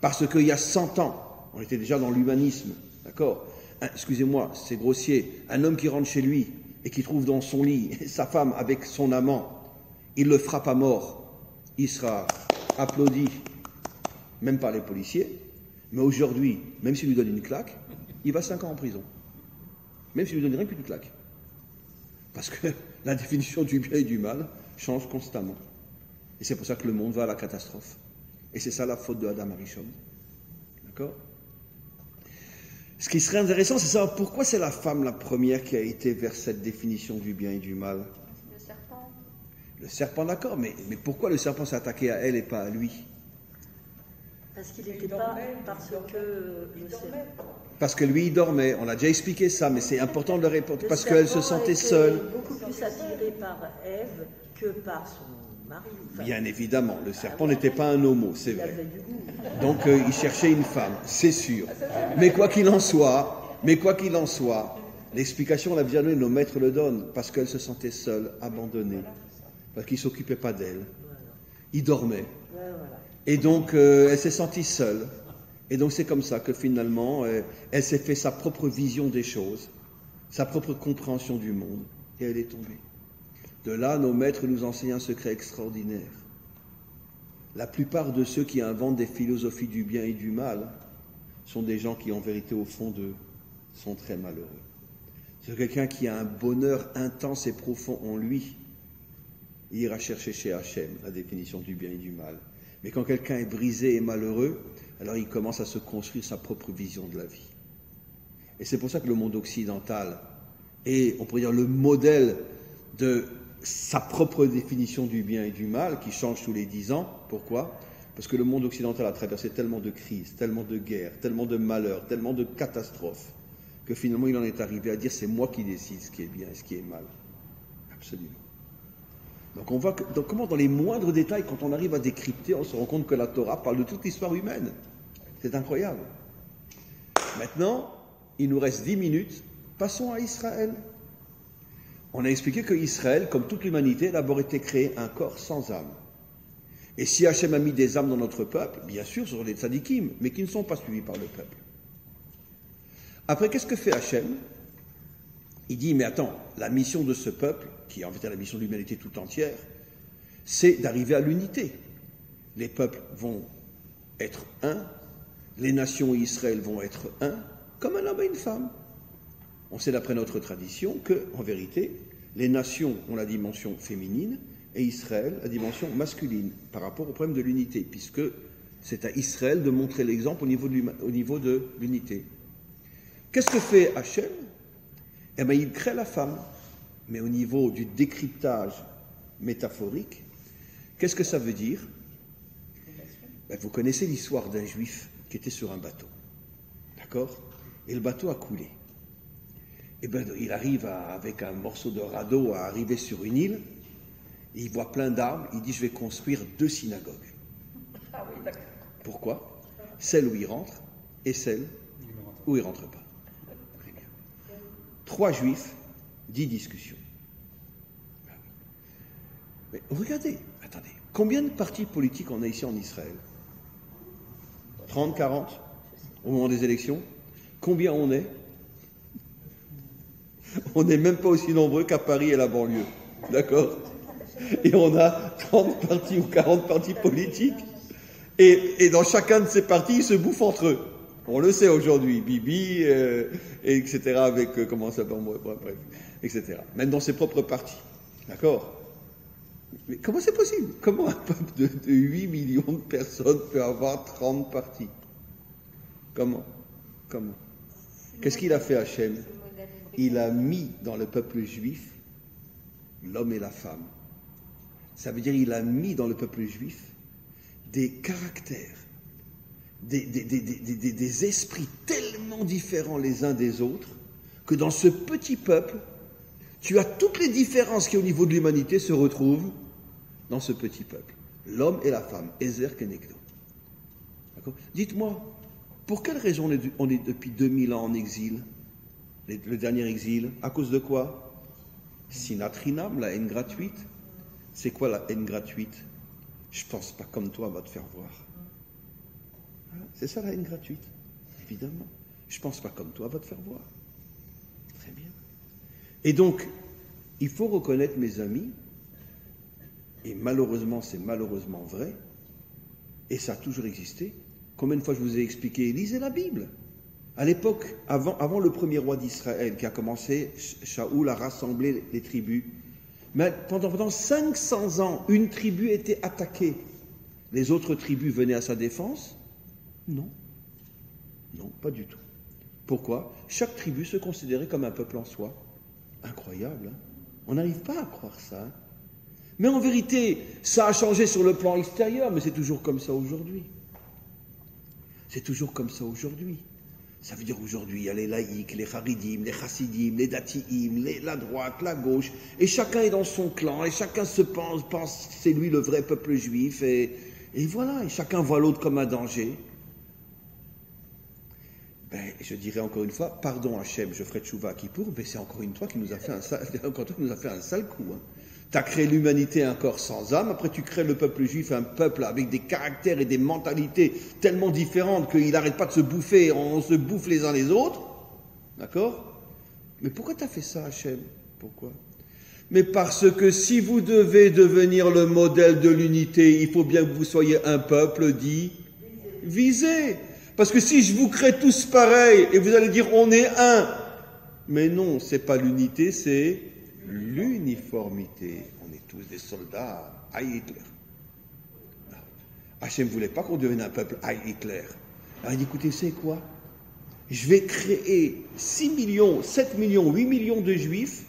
Parce qu'il y a 100 ans, on était déjà dans l'humanisme. D'accord? Excusez-moi, c'est grossier. Un homme qui rentre chez lui et qui trouve dans son lit sa femme avec son amant, il le frappe à mort. Il sera applaudi, même par les policiers. Mais aujourd'hui, même s'il lui donne une claque, il va 5 ans en prison. Même s'il lui donne rien qu'une claque. Parce que la définition du bien et du mal change constamment. Et c'est pour ça que le monde va à la catastrophe. Et c'est ça la faute de Adam Arishon. D'accord? Ce qui serait intéressant, c'est savoir pourquoi c'est la femme la première qui a été vers cette définition du bien et du mal. Le serpent. Le serpent, d'accord, mais pourquoi le serpent s'est attaqué à elle et pas à lui? Parce qu'il n'était pas, parce que le serpent. Parce que lui, il dormait. On a déjà expliqué ça, mais c'est important de le répéter. Parce qu'elle se sentait seule. Beaucoup plus attiré par Ève que par son mari. Enfin, bien évidemment, le serpent n'était pas un homo, c'est vrai. Il avait du goût. Donc il cherchait une femme, c'est sûr. Mais quoi qu'il en soit, l'explication, la bien donnée, nos maîtres le donnent, parce qu'elle se sentait seule, abandonnée, parce qu'il ne s'occupait pas d'elle. Il dormait. Et donc elle s'est sentie seule. Et donc c'est comme ça que finalement, elle s'est fait sa propre vision des choses, sa propre compréhension du monde, et elle est tombée. De là, nos maîtres nous enseignent un secret extraordinaire. La plupart de ceux qui inventent des philosophies du bien et du mal sont des gens qui, en vérité, au fond d'eux, sont très malheureux. C'est quelqu'un qui a un bonheur intense et profond en lui. Il ira chercher chez Hachem la définition du bien et du mal. Mais quand quelqu'un est brisé et malheureux, alors il commence à se construire sa propre vision de la vie. Et c'est pour ça que le monde occidental est, on pourrait dire, le modèle de sa propre définition du bien et du mal, qui change tous les 10 ans. Pourquoi ? Parce que le monde occidental a traversé tellement de crises, tellement de guerres, tellement de malheurs, tellement de catastrophes, que finalement il en est arrivé à dire c'est moi qui décide ce qui est bien et ce qui est mal. Absolument. Donc on voit comment dans les moindres détails, quand on arrive à décrypter, on se rend compte que la Torah parle de toute l'histoire humaine. C'est incroyable. Maintenant, il nous reste 10 minutes. Passons à Israël. On a expliqué que Israël, comme toute l'humanité, a d'abord été créé un corps sans âme. Et si Hachem a mis des âmes dans notre peuple, bien sûr, ce sont des tzadikim, mais qui ne sont pas suivis par le peuple. Après, qu'est-ce que fait Hachem ? Il dit, mais attends, la mission de ce peuple, qui est en fait la mission de l'humanité tout entière, c'est d'arriver à l'unité. Les peuples vont être un, les nations et Israël vont être un, comme un homme et une femme. On sait d'après notre tradition que, en vérité, les nations ont la dimension féminine et Israël la dimension masculine par rapport au problème de l'unité, puisque c'est à Israël de montrer l'exemple au niveau de l'unité. Qu'est-ce que fait Hachem ? Eh bien, il crée la femme, mais au niveau du décryptage métaphorique, qu'est-ce que ça veut dire ? Ben, vous connaissez l'histoire d'un juif qui était sur un bateau, d'accord ? Et le bateau a coulé. Et bien, il arrive avec un morceau de radeau à arriver sur une île, et il voit plein d'arbres, il dit « je vais construire 2 synagogues ». Ah oui, d'accord. Pourquoi ? Celle où il rentre et celle où il ne rentre pas. Très bien. 3 juifs, 10 discussions. Mais regardez, attendez, combien de partis politiques on a ici en Israël ? 30, 40 au moment des élections ? Combien on est ? On n'est même pas aussi nombreux qu'à Paris et la banlieue. D'accord ? Et on a 30 partis ou 40 partis politiques. Et dans chacun de ces partis, ils se bouffent entre eux. On le sait aujourd'hui. Bibi, etc. avec, comment ça s'appelle, bref, etc. Même dans ses propres partis. D'accord ? Mais comment c'est possible ? Comment un peuple de 8 millions de personnes peut avoir 30 partis ? Comment ? Qu'est-ce qu'il a fait Hachem ? Il a mis dans le peuple juif l'homme et la femme. Ça veut dire qu'il a mis dans le peuple juif des caractères, des esprits tellement différents les uns des autres, que dans ce petit peuple, tu as toutes les différences qui au niveau de l'humanité se retrouvent dans ce petit peuple. L'homme et la femme, Ezer Kenegdo. D'accord ? Dites-moi, pour quelle raison on est depuis 2000 ans en exil ? Le dernier exil, à cause de quoi ? Sinatrinam, la haine gratuite. C'est quoi la haine gratuite ? Je pense pas comme toi, va te faire voir. C'est ça la haine gratuite, évidemment. Je pense pas comme toi, va te faire voir. Très bien. Et donc, il faut reconnaître, mes amis, et malheureusement, c'est malheureusement vrai, et ça a toujours existé. Combien de fois je vous ai expliqué, lisez la Bible. À l'époque, avant le premier roi d'Israël qui a commencé, Shaoul a rassemblé les tribus. Mais pendant 500 ans, une tribu était attaquée. Les autres tribus venaient à sa défense ? Non. Non, pas du tout. Pourquoi ? Chaque tribu se considérait comme un peuple en soi. Incroyable, hein ? On n'arrive pas à croire ça. Hein ? Mais en vérité, ça a changé sur le plan extérieur, mais c'est toujours comme ça aujourd'hui. C'est toujours comme ça aujourd'hui. Ça veut dire aujourd'hui, il y a les laïcs, les haridim, les chassidim, les datiim, la droite, la gauche, et chacun est dans son clan, et chacun se pense c'est lui le vrai peuple juif, et voilà, et chacun voit l'autre comme un danger. Ben, je dirais encore une fois, pardon Hachem, je ferai tchouva à Kippour, mais c'est encore une fois qui nous a fait un sale coup. Hein. Tu as créé l'humanité un corps sans âme, après tu crées le peuple juif, un peuple avec des caractères et des mentalités tellement différentes qu'il n'arrête pas de se bouffer, on se bouffe les uns les autres. D'accord ? Mais pourquoi tu as fait ça, Hachem ? Pourquoi ? Mais parce que si vous devez devenir le modèle de l'unité, il faut bien que vous soyez un peuple dit visé. Parce que si je vous crée tous pareils, et vous allez dire on est un, mais non, c'est pas l'unité, c'est l'uniformité. On est tous des soldats. Aïe Hitler. Hachem ne voulait pas qu'on devienne un peuple Aïe Hitler. Alors il dit, écoutez, c'est quoi ? je vais créer 6 millions, 7 millions, 8 millions de juifs,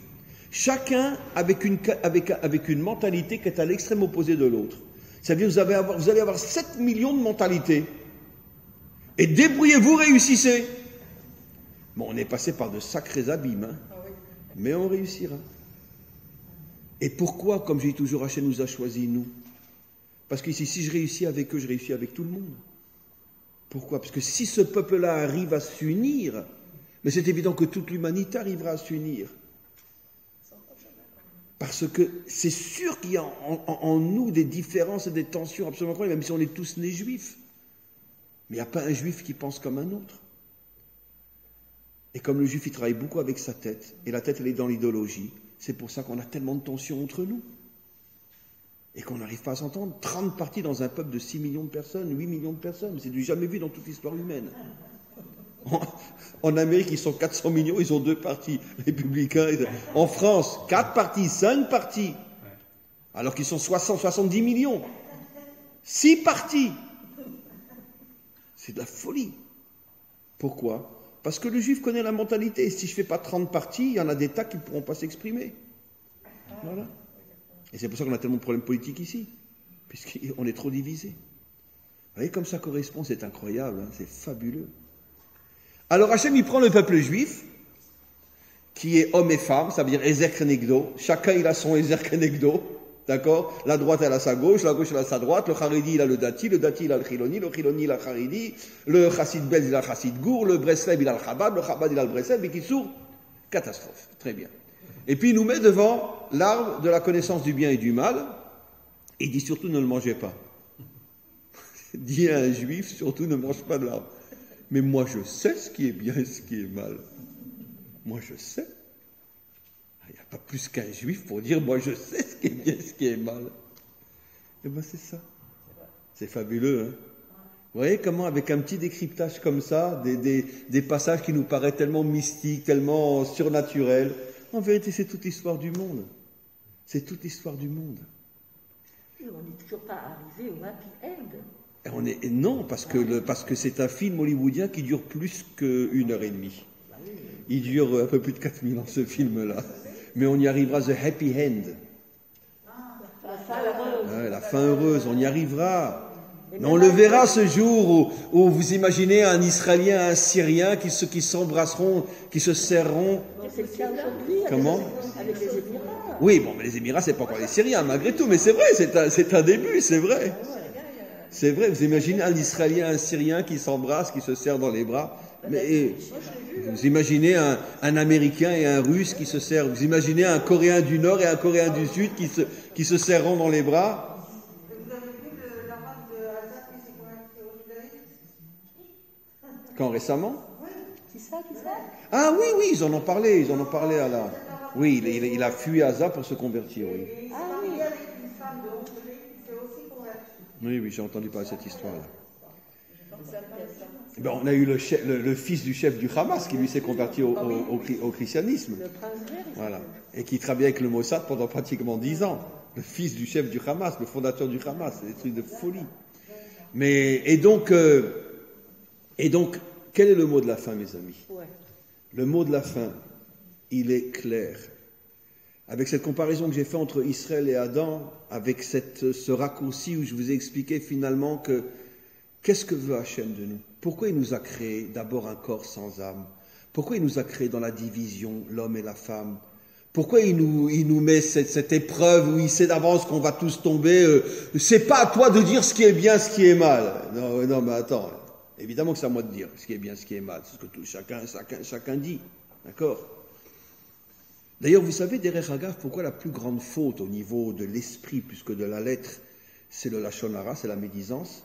chacun avec une mentalité qui est à l'extrême opposé de l'autre. C'est-à-dire que vous allez avoir 7 millions de mentalités. Et débrouillez-vous, réussissez. Bon, on est passé par de sacrés abîmes, hein, mais on réussira. Et pourquoi, comme je dis toujours, Hachem nous a choisis, nous? Parce que si je réussis avec eux, je réussis avec tout le monde. Pourquoi? Parce que si ce peuple-là arrive à s'unir, mais c'est évident que toute l'humanité arrivera à s'unir. Parce que c'est sûr qu'il y a en nous des différences et des tensions absolument incroyables, même si on est tous nés juifs. Mais il n'y a pas un juif qui pense comme un autre. Et comme le juif, il travaille beaucoup avec sa tête, et la tête, elle est dans l'idéologie, c'est pour ça qu'on a tellement de tensions entre nous. Et qu'on n'arrive pas à s'entendre. 30 partis dans un peuple de 6 millions de personnes, 8 millions de personnes, c'est du jamais vu dans toute l'histoire humaine. En Amérique, ils sont 400 millions, ils ont 2 partis républicains. En France, 4 partis, 5 partis. Alors qu'ils sont 70 millions. 6 partis. C'est de la folie. Pourquoi? Parce que le juif connaît la mentalité. Si je ne fais pas 30 partis, il y en a des tas qui ne pourront pas s'exprimer. Voilà. Et c'est pour ça qu'on a tellement de problèmes politiques ici. Puisqu'on est trop divisés. Vous voyez comme ça correspond, c'est incroyable, hein, c'est fabuleux. Alors Hachem, il prend le peuple juif, qui est homme et femme, ça veut dire Ezer Kenegdo. Chacun, il a son Ezer Kenegdo. D'accord? La droite, elle a sa gauche, la gauche, elle a sa droite, le Haredi, il a le Dati, il a le Chiloni, il a le Haredi, le Chassid Belz, il a le Chassid Gour, le Breslev, il a le Chabad, il a le Breslev, et qui sourd. Catastrophe. Très bien. Et puis, il nous met devant l'arbre de la connaissance du bien et du mal, et il dit surtout ne le mangez pas. Dit à un juif, surtout ne mange pas de l'arbre. Mais moi, je sais ce qui est bien et ce qui est mal. Moi, je sais. Il n'y a pas plus qu'un juif pour dire, moi je sais ce qui est bien, ce qui est mal. Et bien c'est ça. C'est fabuleux, hein. Vous voyez comment, avec un petit décryptage comme ça, des passages qui nous paraissent tellement mystiques, tellement surnaturels, en vérité c'est toute l'histoire du monde. C'est toute l'histoire du monde. Et on n'est toujours pas arrivé au happy end. Non, parce que c'est un film hollywoodien qui dure plus qu'1h30. Il dure un peu plus de 4000 ans ce film-là. Mais on y arrivera, the happy end. La fin heureuse. Ouais, la fin heureuse, on y arrivera. Mais on le verra ce jour où vous imaginez un Israélien et un Syrien qui s'embrasseront, qui se serreront. C'est le cas aujourd'hui. Comment? Avec les Émirats. Oui, bon, mais les Émirats, c'est pas encore les Syriens, malgré tout. Mais c'est vrai, c'est un début, c'est vrai. C'est vrai, vous imaginez un Israélien et un Syrien qui s'embrassent, qui se serrent dans les bras. Mais vous imaginez un Américain et un Russe qui se serrent. Vous imaginez un Coréen du Nord et un Coréen du Sud qui se serreront dans les bras. Vous avez vu l'arabe de Hazak qui s'est converti au judaïsme? Quand récemment? Qui ça? Ah oui, ils en ont parlé à la... Oui, il a fui Gaza pour se convertir, oui. Et il s'est marié avec une femme de Hongrie qui s'est aussi convertie. Oui, j'ai entendu parler de cette histoire-là. Ben, on a eu le fils du chef du Hamas qui lui s'est converti au christianisme. Le prince vert. Voilà. Et qui travaillait avec le Mossad pendant pratiquement 10 ans. Le fils du chef du Hamas, le fondateur du Hamas. C'est des trucs de folie. Et donc, quel est le mot de la fin, mes amis? Ouais. Le mot de la fin, il est clair. Avec cette comparaison que j'ai faite entre Israël et Adam, avec ce raccourci où je vous ai expliqué finalement que qu'est-ce que veut Hachem de nous? Pourquoi il nous a créé d'abord un corps sans âme? Pourquoi il nous a créé dans la division, l'homme et la femme? Pourquoi il nous met cette épreuve où il sait d'avance qu'on va tous tomber? C'est pas à toi de dire ce qui est bien, ce qui est mal. Non, mais attends. Évidemment que c'est à moi de dire ce qui est bien, ce qui est mal. C'est ce que chacun dit. D'accord? D'ailleurs, vous savez, derrière Haggav, pourquoi la plus grande faute au niveau de l'esprit plus que de la lettre, c'est le lachon hara, c'est la médisance?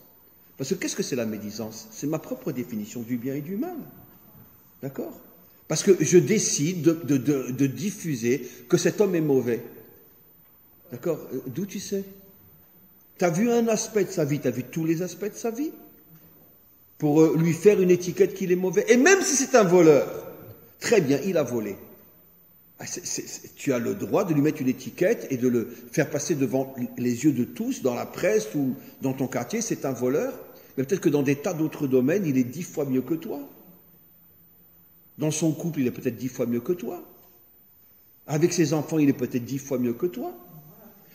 Parce que qu'est-ce que c'est la médisance? C'est ma propre définition du bien et du mal. D'accord? Parce que je décide de diffuser que cet homme est mauvais. D'accord? D'où tu sais? Tu as vu un aspect de sa vie, tu as vu tous les aspects de sa vie pour lui faire une étiquette qu'il est mauvais. Et même si c'est un voleur, très bien, il a volé. Tu as le droit de lui mettre une étiquette et de le faire passer devant les yeux de tous, dans la presse ou dans ton quartier, c'est un voleur. Mais peut-être que dans des tas d'autres domaines, il est 10 fois mieux que toi. Dans son couple, il est peut-être 10 fois mieux que toi. Avec ses enfants, il est peut-être 10 fois mieux que toi.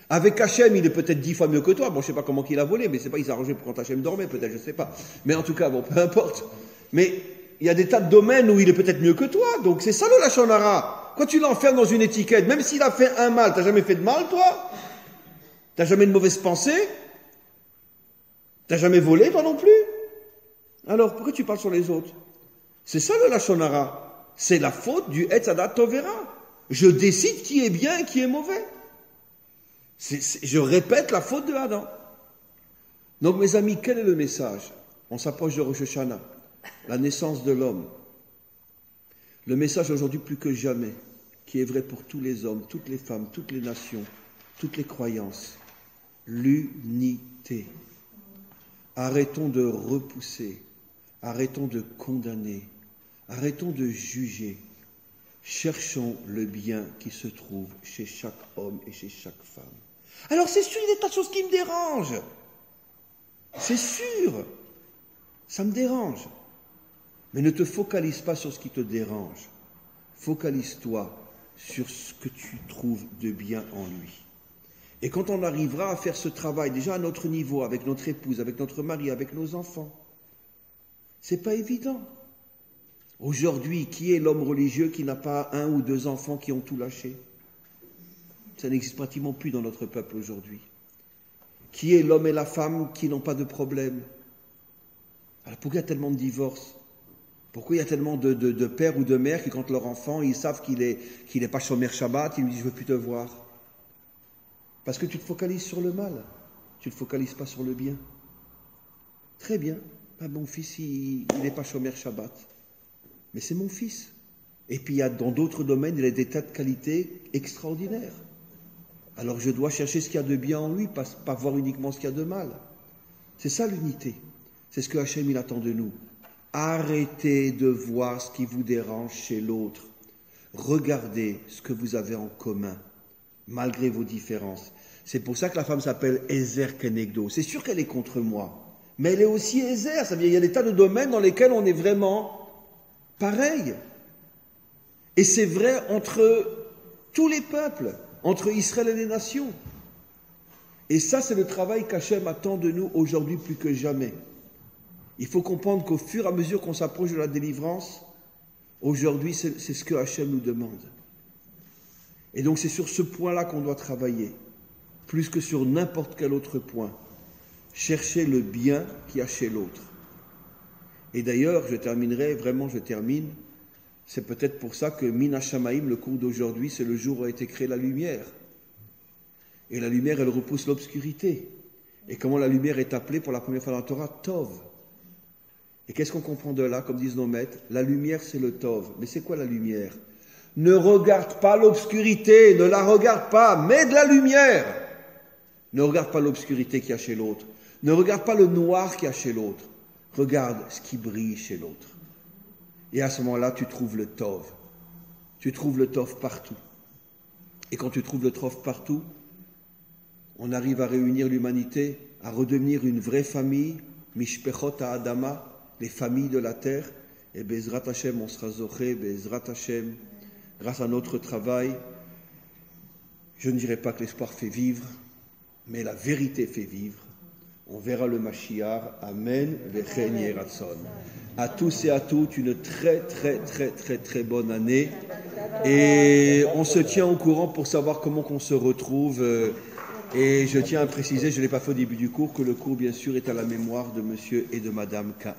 Avec Hachem, il est peut-être 10 fois mieux que toi. Bon, je ne sais pas comment il a volé, mais c'est pas, il s'est arrangé pour quand Hachem dormait, peut-être, je ne sais pas. Mais en tout cas, bon, peu importe. Mais il y a des tas de domaines où il est peut-être mieux que toi. Donc c'est ça le Lachon Hara. Quand tu l'enfermes dans une étiquette, même s'il a fait un mal, t'as jamais fait de mal, toi? T'as jamais de mauvaise pensée? T'as jamais volé, toi non plus? Alors, pourquoi tu parles sur les autres? C'est ça le Lachon Hara. C'est la faute du Etz Hadat Tovera. Je décide qui est bien et qui est mauvais. Je répète la faute de Adam. Donc, mes amis, quel est le message? On s'approche de Rosh Hashanah, la naissance de l'homme. Le message aujourd'hui plus que jamais, qui est vrai pour tous les hommes, toutes les femmes, toutes les nations, toutes les croyances. L'unité. Arrêtons de repousser, arrêtons de condamner, arrêtons de juger. Cherchons le bien qui se trouve chez chaque homme et chez chaque femme. Alors c'est sûr, il y a des tas de choses qui me dérangent. C'est sûr, ça me dérange. Mais ne te focalise pas sur ce qui te dérange. Focalise-toi sur ce que tu trouves de bien en lui. Et quand on arrivera à faire ce travail, déjà à notre niveau, avec notre épouse, avec notre mari, avec nos enfants, c'est pas évident. Aujourd'hui, qui est l'homme religieux qui n'a pas 1 ou 2 enfants qui ont tout lâché? Ça n'existe pratiquement plus dans notre peuple aujourd'hui. Qui est l'homme et la femme qui n'ont pas de problème? Alors pourquoi il y a tellement de divorces? Pourquoi il y a tellement de pères ou de mères qui, quand leur enfant, ils savent qu'il est pas Shomer Shabbat, ils lui disent « je veux plus te voir ». Parce que tu te focalises sur le mal, tu ne te focalises pas sur le bien. Très bien, mon fils, il n'est pas Shomer Shabbat, mais c'est mon fils. Et puis il y a dans d'autres domaines, il a des tas de qualités extraordinaires. Alors je dois chercher ce qu'il y a de bien en lui, pas voir uniquement ce qu'il y a de mal. C'est ça l'unité, c'est ce que Hachem il attend de nous. Arrêtez de voir ce qui vous dérange chez l'autre. Regardez ce que vous avez en commun, malgré vos différences. C'est pour ça que la femme s'appelle Ezer Kenegdo. C'est sûr qu'elle est contre moi, mais elle est aussi Ezer. Ça veut dire qu'il y a des tas de domaines dans lesquels on est vraiment pareil. Et c'est vrai entre tous les peuples, entre Israël et les nations. Et ça, c'est le travail qu'Hachem attend de nous aujourd'hui plus que jamais. Il faut comprendre qu'au fur et à mesure qu'on s'approche de la délivrance, aujourd'hui, c'est ce que Hachem nous demande. Et donc c'est sur ce point-là qu'on doit travailler, plus que sur n'importe quel autre point. Chercher le bien qu'il y a chez l'autre. Et d'ailleurs, je termine, c'est peut-être pour ça que Min HaShamayim, le cours d'aujourd'hui, c'est le jour où a été créée la lumière. Et la lumière, elle repousse l'obscurité. Et comment la lumière est appelée pour la première fois dans la Torah? Tov. Et qu'est-ce qu'on comprend de là, comme disent nos maîtres? La lumière, c'est le Tov. Mais c'est quoi la lumière? Ne regarde pas l'obscurité, ne la regarde pas, mets de la lumière. Ne regarde pas l'obscurité qu'il y a chez l'autre. Ne regarde pas le noir qu'il y a chez l'autre. Regarde ce qui brille chez l'autre. Et à ce moment-là, tu trouves le Tov. Tu trouves le Tov partout. Et quand tu trouves le Tov partout, on arrive à réunir l'humanité, à redevenir une vraie famille, Mishpechot Adama, les familles de la terre. Et Bezrat Hashem, on sera zoché, Bezrat Hashem, grâce à notre travail, je ne dirais pas que l'espoir fait vivre, mais la vérité fait vivre. On verra le Mashiach. Amen. Vechen Yeratzon. À tous et à toutes, une très, très, très, très, très bonne année. Et on se tient au courant pour savoir comment qu'on se retrouve. Et je tiens à préciser, je ne l'ai pas fait au début du cours, que le cours, bien sûr, est à la mémoire de monsieur et de madame Cain.